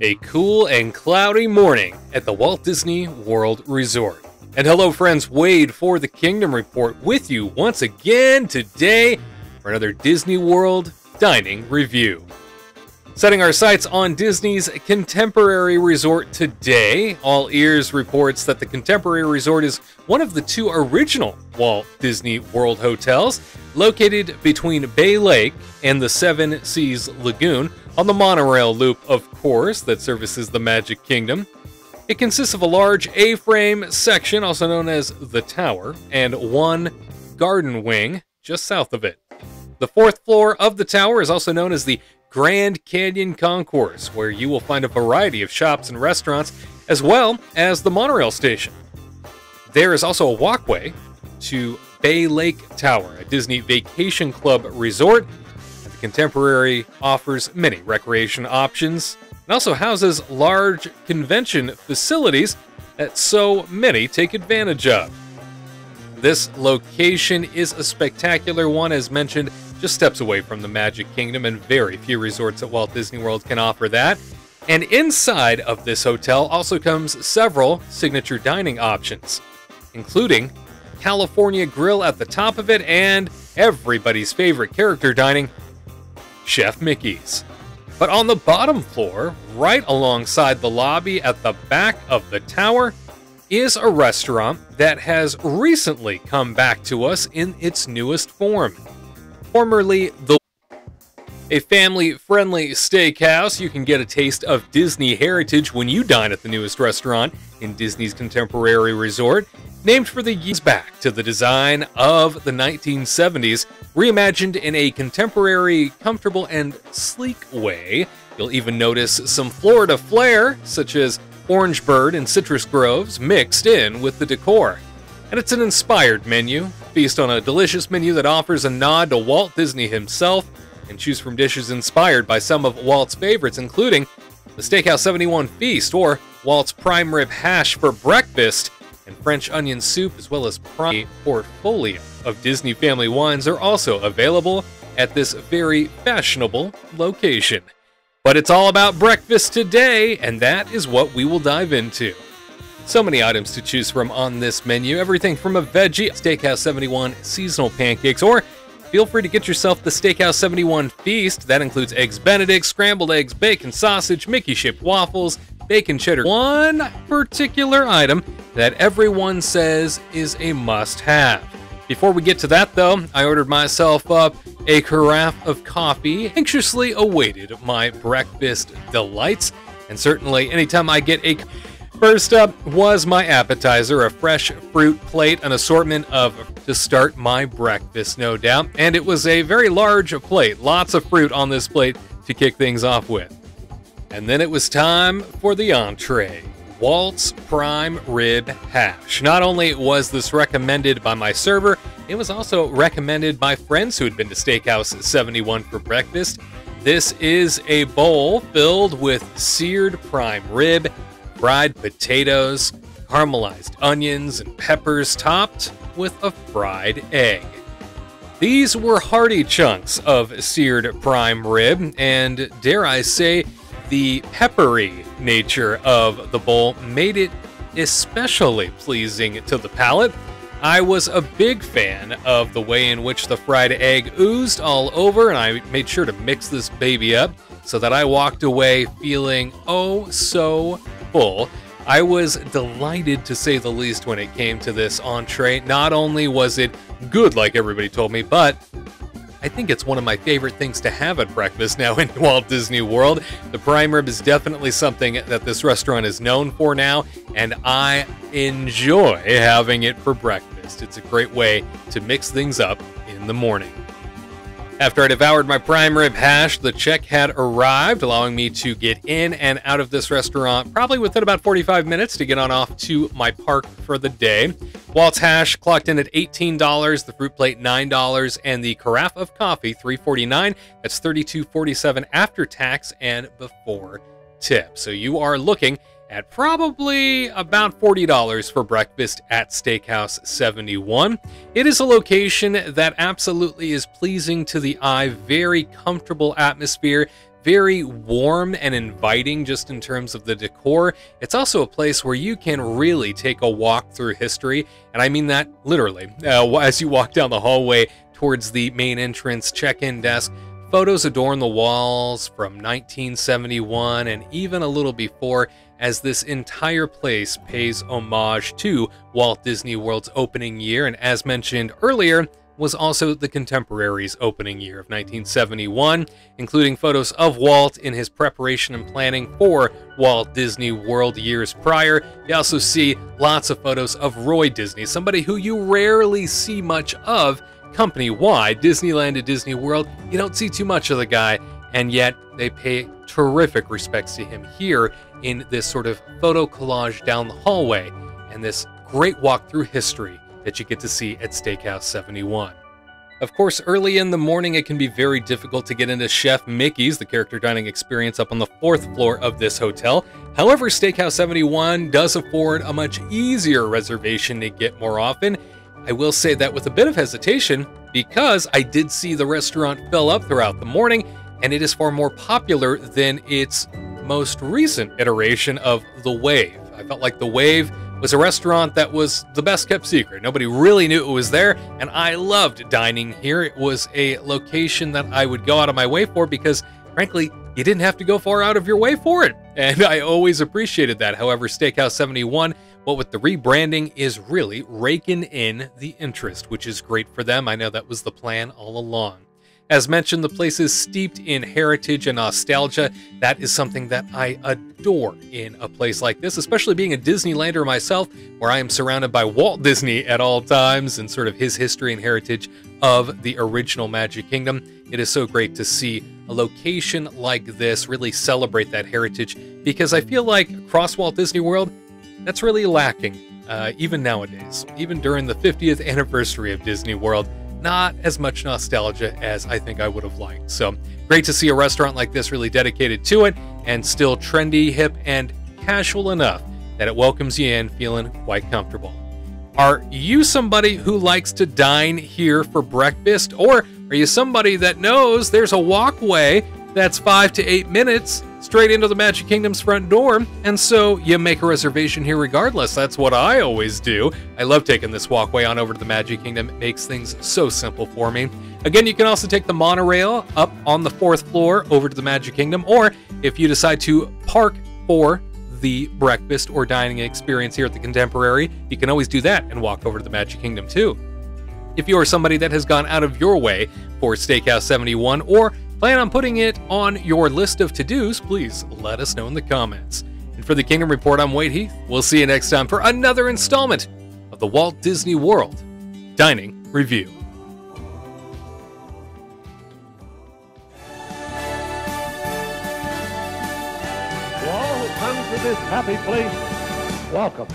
A cool and cloudy morning at the Walt Disney World Resort. And hello friends, Wade for the Kingdom Report with you once again today for another Disney World dining review. Setting our sights on Disney's Contemporary Resort today, All Ears reports that the Contemporary Resort is one of the two original Walt Disney World hotels located between Bay Lake and the Seven Seas Lagoon on the monorail loop, of course, that services the Magic Kingdom. It consists of a large A-frame section, also known as the Tower, and one garden wing just south of it. The fourth floor of the Tower is also known as the Grand Canyon Concourse, where you will find a variety of shops and restaurants, as well as the monorail station. There is also a walkway to Bay Lake Tower, a Disney Vacation Club resort. The Contemporary offers many recreation options and also houses large convention facilities that so many take advantage of. This location is a spectacular one, as mentioned, just steps away from the Magic Kingdom, and very few resorts at Walt Disney World can offer that. And inside of this hotel also comes several signature dining options, including California Grill at the top of it and everybody's favorite character dining, Chef Mickey's. But on the bottom floor, right alongside the lobby at the back of the tower, is a restaurant that has recently come back to us in its newest form. Formerly a family-friendly steakhouse, you can get a taste of Disney heritage when you dine at the newest restaurant in Disney's Contemporary Resort. Named for the years back to the design of the 1970s, reimagined in a contemporary, comfortable, and sleek way. You'll even notice some Florida flair, such as orange bird and citrus groves, mixed in with the decor. And it's an inspired menu. Feast on a delicious menu that offers a nod to Walt Disney himself, and choose from dishes inspired by some of Walt's favorites, including the Steakhouse 71 Feast, or Walt's Prime Rib Hash for breakfast, and French onion soup, as well as a portfolio of Disney family wines are also available at this very fashionable location. But it's all about breakfast today, and that is what we will dive into. So many items to choose from on this menu, everything from a veggie Steakhouse 71 seasonal pancakes, or feel free to get yourself the Steakhouse 71 Feast. That includes Eggs Benedict, scrambled eggs, bacon sausage, Mickey shaped waffles, bacon cheddar. One particular item that everyone says is a must-have. Before we get to that, though, I ordered myself up a carafe of coffee, anxiously awaited my breakfast delights, and certainly anytime I get a... First up was my appetizer, a fresh fruit plate, an assortment of to start my breakfast, no doubt. And it was a very large plate, lots of fruit on this plate to kick things off with. And then it was time for the entree, Walt's Prime Rib Hash. Not only was this recommended by my server, it was also recommended by friends who had been to Steakhouse 71 for breakfast. This is a bowl filled with seared prime rib, fried potatoes, caramelized onions, and peppers, topped with a fried egg. These were hearty chunks of seared prime rib, and dare I say, the peppery nature of the bowl made it especially pleasing to the palate. I was a big fan of the way in which the fried egg oozed all over, and I made sure to mix this baby up so that I walked away feeling oh so full. I was delighted, to say the least, when it came to this entree. Not only was it good, like everybody told me, but I think it's one of my favorite things to have at breakfast now in Walt Disney World. The prime rib is definitely something that this restaurant is known for now, and I enjoy having it for breakfast. It's a great way to mix things up in the morning. After I devoured my prime rib hash, the check had arrived, allowing me to get in and out of this restaurant probably within about 45 minutes to get on off to my park for the day. Walt's hash clocked in at $18, the fruit plate $9, and the carafe of coffee $3.49. That's $32.47 after tax and before tip. So you are looking at probably about $40 for breakfast at Steakhouse 71. It is a location that absolutely is pleasing to the eye, very comfortable atmosphere, very warm and inviting just in terms of the decor. It's also a place where you can really take a walk through history, and I mean that literally. As you walk down the hallway towards the main entrance check-in desk, photos adorn the walls from 1971 and even a little before, as this entire place pays homage to Walt Disney World's opening year, and as mentioned earlier, was also the Contemporaries' opening year of 1971, including photos of Walt in his preparation and planning for Walt Disney World years prior. You also see lots of photos of Roy Disney, somebody who you rarely see much of company-wide. Disneyland to Disney World, you don't see too much of the guy, and yet they pay terrific respects to him here in this sort of photo collage down the hallway and this great walk through history that you get to see at Steakhouse 71. Of course, early in the morning, it can be very difficult to get into Chef Mickey's, the character dining experience up on the 4th floor of this hotel. However, Steakhouse 71 does afford a much easier reservation to get more often. I will say that with a bit of hesitation, because I did see the restaurant fill up throughout the morning, and it is far more popular than its most recent iteration of The Wave. I felt like The Wave was a restaurant that was the best kept secret. Nobody really knew it was there, and I loved dining here. It was a location that I would go out of my way for because, frankly, you didn't have to go far out of your way for it, and I always appreciated that. However, Steakhouse 71, what with the rebranding, is really raking in the interest, which is great for them. I know that was the plan all along. As mentioned, the place is steeped in heritage and nostalgia. That is something that I adore in a place like this, especially being a Disneylander myself, where I am surrounded by Walt Disney at all times and sort of his history and heritage of the original Magic Kingdom. It is so great to see a location like this really celebrate that heritage, because I feel like across Walt Disney World, that's really lacking, even nowadays. Even during the 50th anniversary of Disney World, not as much nostalgia as I think I would have liked. So great to see a restaurant like this really dedicated to it and still trendy, hip, and casual enough that it welcomes you in feeling quite comfortable. Are you somebody who likes to dine here for breakfast, or are you somebody that knows there's a walkway that's 5 to 8 minutes straight into the Magic Kingdom's front door, and so you make a reservation here regardless? That's what I always do. I love taking this walkway on over to the Magic Kingdom. It makes things so simple for me. Again, you can also take the monorail up on the 4th floor over to the Magic Kingdom, or if you decide to park for the breakfast or dining experience here at the Contemporary, you can always do that and walk over to the Magic Kingdom too. If you are somebody that has gone out of your way for Steakhouse 71, or plan on putting it on your list of to-dos, please let us know in the comments. And for the Kingdom Report, I'm Wade Heath. We'll see you next time for another installment of the Walt Disney World Dining Review. To all who come to this happy place, welcome.